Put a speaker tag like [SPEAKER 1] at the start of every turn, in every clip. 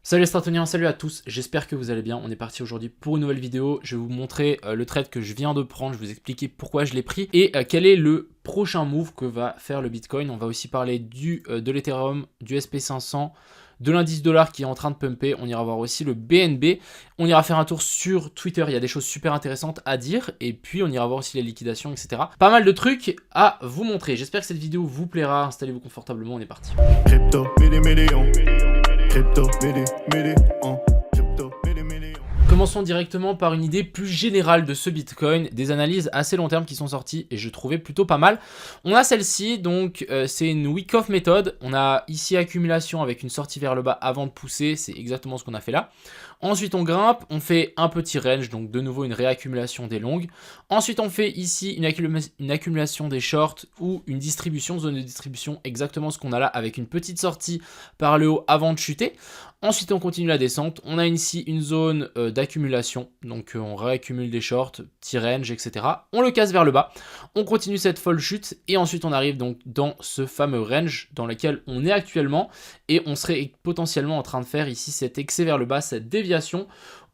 [SPEAKER 1] Salut les Stratoniens, salut à tous, j'espère que vous allez bien. On est parti aujourd'hui pour une nouvelle vidéo. Je vais vous montrer le trade que je viens de prendre, je vais vous expliquer pourquoi je l'ai pris et quel est le prochain move que va faire le Bitcoin. On va aussi parler de l'Ethereum, du SP500, de l'indice dollar qui est en train de pumper. On ira voir aussi le BNB. On ira faire un tour sur Twitter, il y a des choses super intéressantes à dire. Et puis on ira voir aussi les liquidations, etc. Pas mal de trucs à vous montrer. J'espère que cette vidéo vous plaira. Installez-vous confortablement, on est parti.
[SPEAKER 2] Crypto, million. Crypto, million. Crypto, million.
[SPEAKER 1] Commençons directement par une idée plus générale de ce Bitcoin, des analyses assez long terme qui sont sorties et je trouvais plutôt pas mal. On a celle-ci, donc c'est une Wyckoff méthode. On a ici accumulation avec une sortie vers le bas avant de pousser, c'est exactement ce qu'on a fait là. Ensuite on grimpe, on fait un petit range, donc de nouveau une réaccumulation des longues. Ensuite on fait ici une accumulation des shorts ou une distribution, zone de distribution, exactement ce qu'on a là avec une petite sortie par le haut avant de chuter. Ensuite on continue la descente, on a ici une zone d'accumulation, donc on réaccumule des shorts, petit range, etc. On le casse vers le bas, on continue cette folle chute et ensuite on arrive donc dans ce fameux range dans lequel on est actuellement et on serait potentiellement en train de faire ici cet excès vers le bas, cette déviation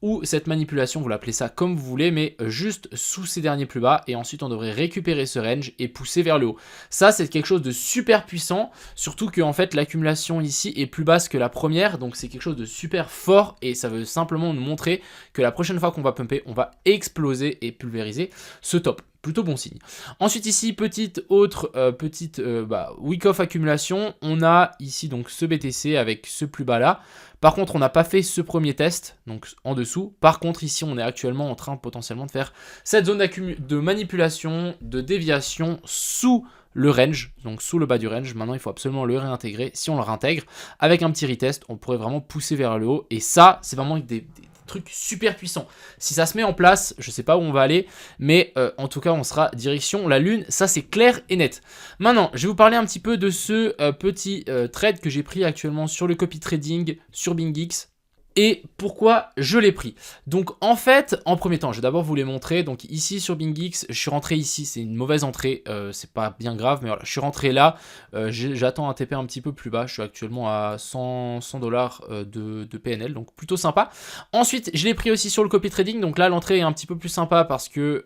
[SPEAKER 1] ou cette manipulation, vous l'appelez ça comme vous voulez, mais juste sous ces derniers plus bas, et ensuite on devrait récupérer ce range et pousser vers le haut. Ça c'est quelque chose de super puissant, surtout que en fait l'accumulation ici est plus basse que la première, donc c'est quelque chose de super fort, et ça veut simplement nous montrer que la prochaine fois qu'on va pumper, on va exploser et pulvériser ce top. Plutôt bon signe. Ensuite ici, petite Wyckoff accumulation. On a ici donc ce BTC avec ce plus bas là. Par contre, on n'a pas fait ce premier test, donc en dessous. Par contre, ici, on est actuellement en train potentiellement de faire cette zone de manipulation, de déviation sous le range, donc sous le bas du range. Maintenant, il faut absolument le réintégrer. Si on le réintègre, avec un petit retest, on pourrait vraiment pousser vers le haut. Et ça, c'est vraiment des truc super puissant. Si ça se met en place, je sais pas où on va aller, mais en tout cas on sera direction la lune, ça c'est clair et net. Maintenant je vais vous parler un petit peu de ce petit trade que j'ai pris actuellement sur le copy trading sur BingX. Et pourquoi je l'ai pris. Donc en fait, en premier temps, je vais d'abord vous les montrer. Donc ici sur BingX, je suis rentré ici, c'est une mauvaise entrée, c'est pas bien grave, mais voilà, je suis rentré là, j'attends un TP un petit peu plus bas, je suis actuellement à 100 $ de PNL, donc plutôt sympa. Ensuite, je l'ai pris aussi sur le copy trading, donc là l'entrée est un petit peu plus sympa parce que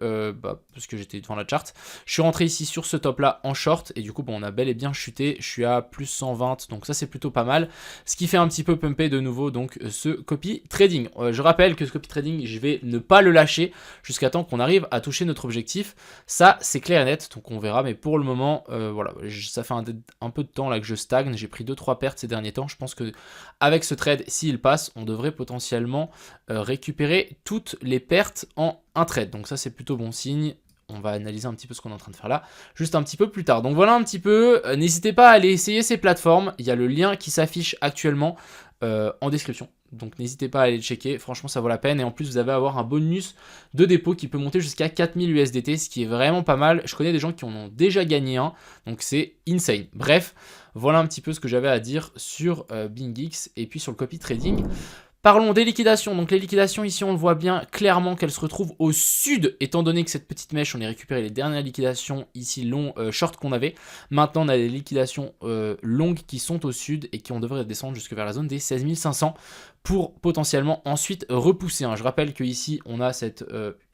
[SPEAKER 1] j'étais devant la chart. Je suis rentré ici sur ce top là en short, et du coup bon, on a bel et bien chuté, je suis à plus 120, donc ça c'est plutôt pas mal. Ce qui fait un petit peu pumper de nouveau donc ce copy trading. Je rappelle que ce copy trading, je vais ne pas le lâcher jusqu'à temps qu'on arrive à toucher notre objectif. Ça, c'est clair et net, donc on verra. Mais pour le moment, voilà, ça fait un peu de temps là que je stagne. J'ai pris 2-3 pertes ces derniers temps. Je pense que avec ce trade, s'il passe, on devrait potentiellement récupérer toutes les pertes en un trade. Donc ça, c'est plutôt bon signe. On va analyser un petit peu ce qu'on est en train de faire là, juste un petit peu plus tard. Donc voilà un petit peu, n'hésitez pas à aller essayer ces plateformes. Il y a le lien qui s'affiche actuellement en description. Donc n'hésitez pas à aller le checker, franchement ça vaut la peine. Et en plus vous allez avoir un bonus de dépôt qui peut monter jusqu'à 4000 USDT, ce qui est vraiment pas mal. Je connais des gens qui en ont déjà gagné un, donc c'est insane. Bref, voilà un petit peu ce que j'avais à dire sur BingX et puis sur le copy trading. Parlons des liquidations. Donc les liquidations ici on le voit bien clairement qu'elles se retrouvent au sud, étant donné que cette petite mèche, on a récupéré les dernières liquidations ici short qu'on avait. Maintenant on a des liquidations longues qui sont au sud et qui on devrait descendre jusque vers la zone des 16 500 pour potentiellement ensuite repousser. Je rappelle que ici on a cette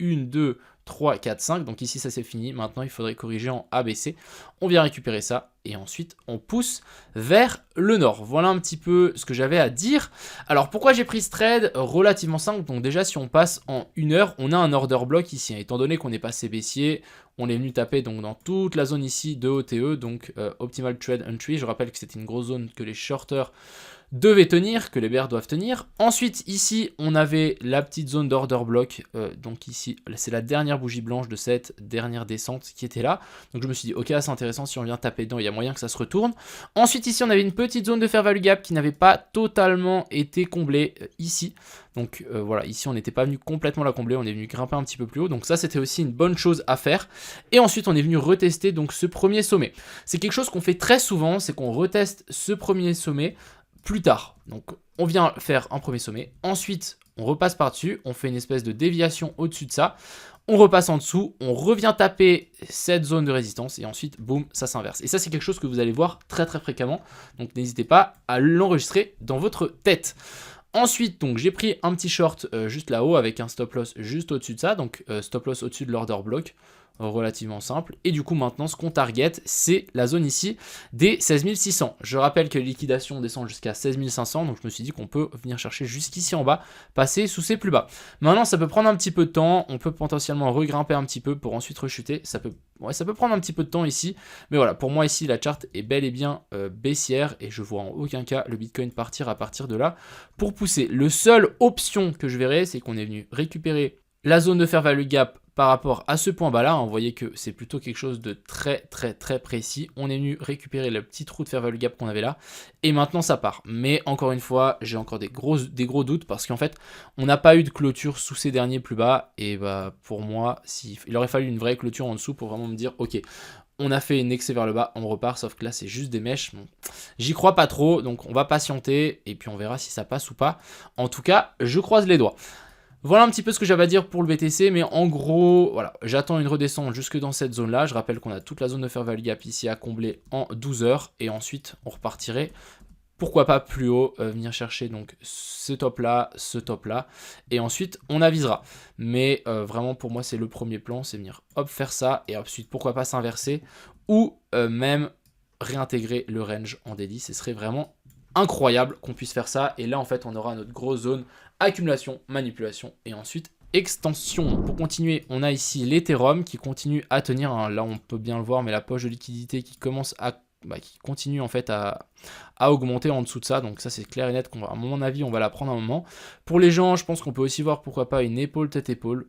[SPEAKER 1] 1, 2, 3, 4, 5, donc ici ça c'est fini. Maintenant il faudrait corriger en ABC. On vient récupérer ça et ensuite on pousse vers le nord. Voilà un petit peu ce que j'avais à dire. Alors pourquoi j'ai pris ce trade? Relativement simple. Donc déjà si on passe en 1 heure, on a un order block ici. Étant donné qu'on est passé baissier, on est venu taper donc dans toute la zone ici de OTE, donc Optimal Trade Entry. Je rappelle que c'était une grosse zone que les shorters devaient tenir, que les bears doivent tenir. Ensuite ici on avait la petite zone d'order block, donc ici c'est la dernière bougie blanche de cette dernière descente qui était là. Donc je me suis dit ok, c'est intéressant, si on vient taper dedans il y a moyen que ça se retourne. Ensuite ici on avait une petite zone de fair value gap qui n'avait pas totalement été comblée ici. Donc voilà, ici on n'était pas venu complètement la combler, on est venu grimper un petit peu plus haut, donc ça c'était aussi une bonne chose à faire. Et ensuite on est venu retester donc ce premier sommet. C'est quelque chose qu'on fait très souvent, c'est qu'on reteste ce premier sommet plus tard. Donc on vient faire un premier sommet, ensuite on repasse par-dessus, on fait une espèce de déviation au-dessus de ça, on repasse en dessous, on revient taper cette zone de résistance et ensuite boum, ça s'inverse. Et ça c'est quelque chose que vous allez voir très fréquemment, donc n'hésitez pas à l'enregistrer dans votre tête. Ensuite, donc j'ai pris un petit short juste là-haut avec un stop loss juste au-dessus de ça, donc stop loss au-dessus de l'order block, relativement simple. Et du coup maintenant ce qu'on target c'est la zone ici des 16 600. Je rappelle que les liquidations descendent jusqu'à 16 500, donc je me suis dit qu'on peut venir chercher jusqu'ici en bas, passer sous ces plus bas. Maintenant ça peut prendre un petit peu de temps, on peut potentiellement regrimper un petit peu pour ensuite rechuter, ça peut prendre un petit peu de temps ici, mais voilà, pour moi ici la charte est bel et bien baissière et je vois en aucun cas le Bitcoin partir à partir de là pour pousser. Le seul option que je verrai c'est qu'on est venu récupérer la zone de fair value gap par rapport à ce point bas là, vous voyez que c'est plutôt quelque chose de très précis. On est venu récupérer le petit trou de fair value gap qu'on avait là et maintenant ça part. Mais encore une fois, j'ai encore des gros doutes parce qu'en fait, on n'a pas eu de clôture sous ces derniers plus bas et bah pour moi, il aurait fallu une vraie clôture en dessous pour vraiment me dire ok, on a fait une excès vers le bas, on repart, sauf que là c'est juste des mèches. Bon, j'y crois pas trop, donc on va patienter et puis on verra si ça passe ou pas. En tout cas, je croise les doigts. Voilà un petit peu ce que j'avais à dire pour le BTC, mais en gros, voilà, j'attends une redescente jusque dans cette zone-là. Je rappelle qu'on a toute la zone de fair value gap ici à combler en 12 heures, et ensuite on repartirait, pourquoi pas plus haut, venir chercher donc ce top-là, et ensuite on avisera. Mais vraiment pour moi c'est le premier plan, c'est venir hop faire ça, et ensuite pourquoi pas s'inverser, ou même réintégrer le range en daily, ce serait vraiment incroyable qu'on puisse faire ça, et là en fait on aura notre grosse zone accumulation, manipulation et ensuite extension. Pour continuer, on a ici l'Ethereum qui continue à tenir, hein. Là on peut bien le voir, mais la poche de liquidité qui commence à qui continue en fait à augmenter en dessous de ça, donc ça c'est clair et net qu'on va, à mon avis on va la prendre un moment. Pour les gens, je pense qu'on peut aussi voir pourquoi pas une épaule tête-épaule.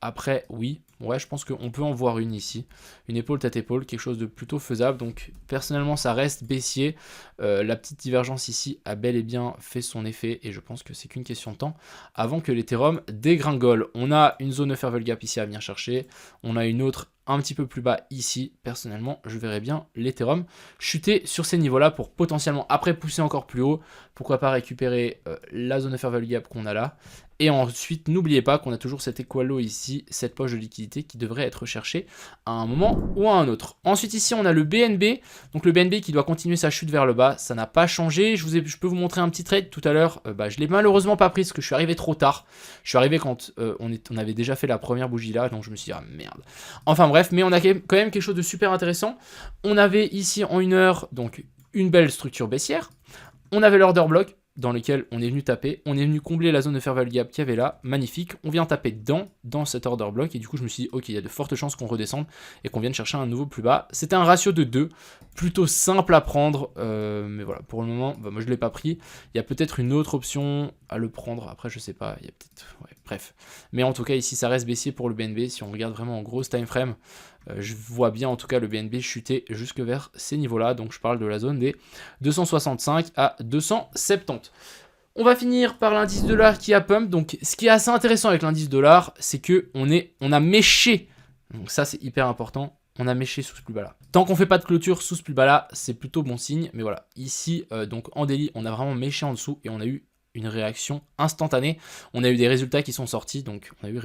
[SPEAKER 1] Après oui, ouais je pense qu'on peut en voir une ici, une épaule tête-épaule, quelque chose de plutôt faisable, donc personnellement ça reste baissier. La petite divergence ici a bel et bien fait son effet et je pense que c'est qu'une question de temps avant que l'Ethereum dégringole. On a une zone de fair value gap ici à venir chercher, on a une autre un petit peu plus bas ici. Personnellement je verrais bien l'Ethereum chuter sur ces niveaux là pour potentiellement après pousser encore plus haut, pourquoi pas récupérer la zone de fair value gap qu'on a là. Et ensuite, n'oubliez pas qu'on a toujours cet equal low ici, cette poche de liquidité qui devrait être recherchée à un moment ou à un autre. Ensuite ici, on a le BNB. Donc le BNB qui doit continuer sa chute vers le bas, ça n'a pas changé. Je peux vous montrer un petit trade tout à l'heure. Je ne l'ai malheureusement pas pris parce que je suis arrivé trop tard. Je suis arrivé quand on avait déjà fait la première bougie là, donc je me suis dit, ah merde. Enfin bref, mais on a quand même quelque chose de super intéressant. On avait ici en 1 heure, donc une belle structure baissière. On avait l'order block dans lequel on est venu taper, on est venu combler la zone de fair value gap qu'il y avait là, magnifique, on vient taper dans cet order block, et du coup je me suis dit, ok, il y a de fortes chances qu'on redescende, et qu'on vienne chercher un nouveau plus bas. C'était un ratio de 2, plutôt simple à prendre, mais voilà, pour le moment, moi je ne l'ai pas pris, il y a peut-être une autre option à le prendre, après je sais pas, il y a peut-être, ouais, bref. Mais en tout cas ici ça reste baissier pour le BNB, si on regarde vraiment en grosse time frame, je vois bien en tout cas le BNB chuter jusque vers ces niveaux-là, donc je parle de la zone des 265 à 270. On va finir par l'indice dollar qui a pump. Donc ce qui est assez intéressant avec l'indice dollar, c'est que on a méché, donc ça c'est hyper important, on a méché sous ce plus bas là. Tant qu'on fait pas de clôture sous ce plus bas là, c'est plutôt bon signe, mais voilà, ici donc en daily, on a vraiment méché en dessous et on a eu une réaction instantanée. On a eu des résultats qui sont sortis, donc on a eu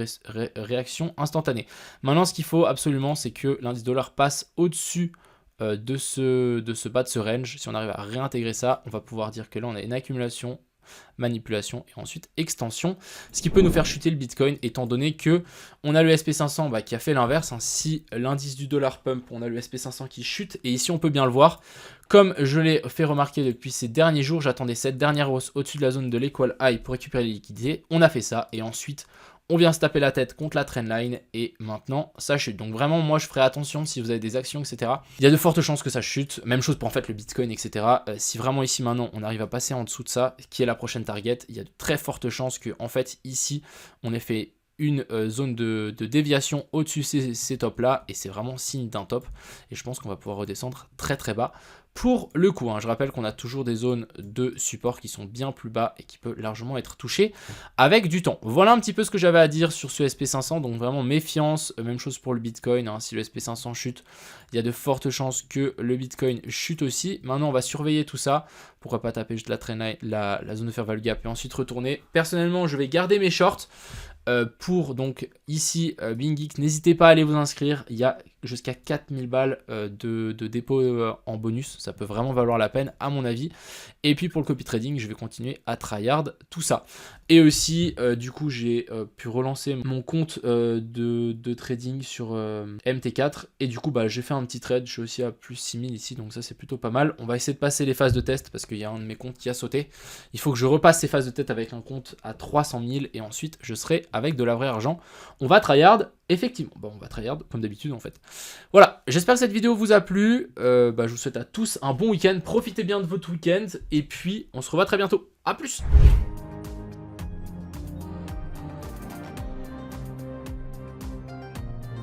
[SPEAKER 1] réaction instantanée. Maintenant, ce qu'il faut absolument, c'est que l'indice dollar passe au-dessus de ce bas de ce range. Si on arrive à réintégrer ça, on va pouvoir dire que là, on a une accumulation, manipulation et ensuite extension, ce qui peut nous faire chuter le Bitcoin, étant donné que on a le SP500 qui a fait l'inverse, hein. Si l'indice du dollar pump, on a le SP500 qui chute, et ici on peut bien le voir, comme je l'ai fait remarquer depuis ces derniers jours, j'attendais cette dernière hausse au-dessus de la zone de l'equal high pour récupérer les liquidités, on a fait ça, et ensuite on vient se taper la tête contre la trendline et maintenant ça chute. Donc vraiment moi je ferai attention si vous avez des actions etc. Il y a de fortes chances que ça chute. Même chose pour en fait le Bitcoin etc. Si vraiment ici maintenant on arrive à passer en dessous de ça, qui est la prochaine target, il y a de très fortes chances que en fait ici on ait fait une zone de déviation au-dessus de ces tops là et c'est vraiment signe d'un top et je pense qu'on va pouvoir redescendre très très bas pour le coup, hein. Je rappelle qu'on a toujours des zones de support qui sont bien plus bas et qui peuvent largement être touchées avec du temps. Voilà un petit peu ce que j'avais à dire sur ce SP500, donc vraiment méfiance, même chose pour le Bitcoin, hein. Si le SP500 chute, il y a de fortes chances que le Bitcoin chute aussi. Maintenant on va surveiller tout ça, pourquoi pas taper juste la zone de fair value gap et ensuite retourner. Personnellement je vais garder mes shorts. Pour donc ici BingX, n'hésitez pas à aller vous inscrire, il y a jusqu'à 4000 balles de dépôt en bonus. Ça peut vraiment valoir la peine à mon avis. Et puis pour le copy trading, je vais continuer à tryhard tout ça. Et aussi, du coup, j'ai pu relancer mon compte de trading sur MT4. Et du coup, bah, j'ai fait un petit trade. Je suis aussi à plus 6000 ici, donc ça c'est plutôt pas mal. On va essayer de passer les phases de test parce qu'il y a un de mes comptes qui a sauté. Il faut que je repasse ces phases de test avec un compte à 300 000 et ensuite je serai avec de la vraie argent. On va tryhard, effectivement. Bon, on va tryhard comme d'habitude en fait. Voilà, j'espère que cette vidéo vous a plu. Je vous souhaite à tous un bon week-end. Profitez bien de votre week-end et puis on se revoit très bientôt. A plus!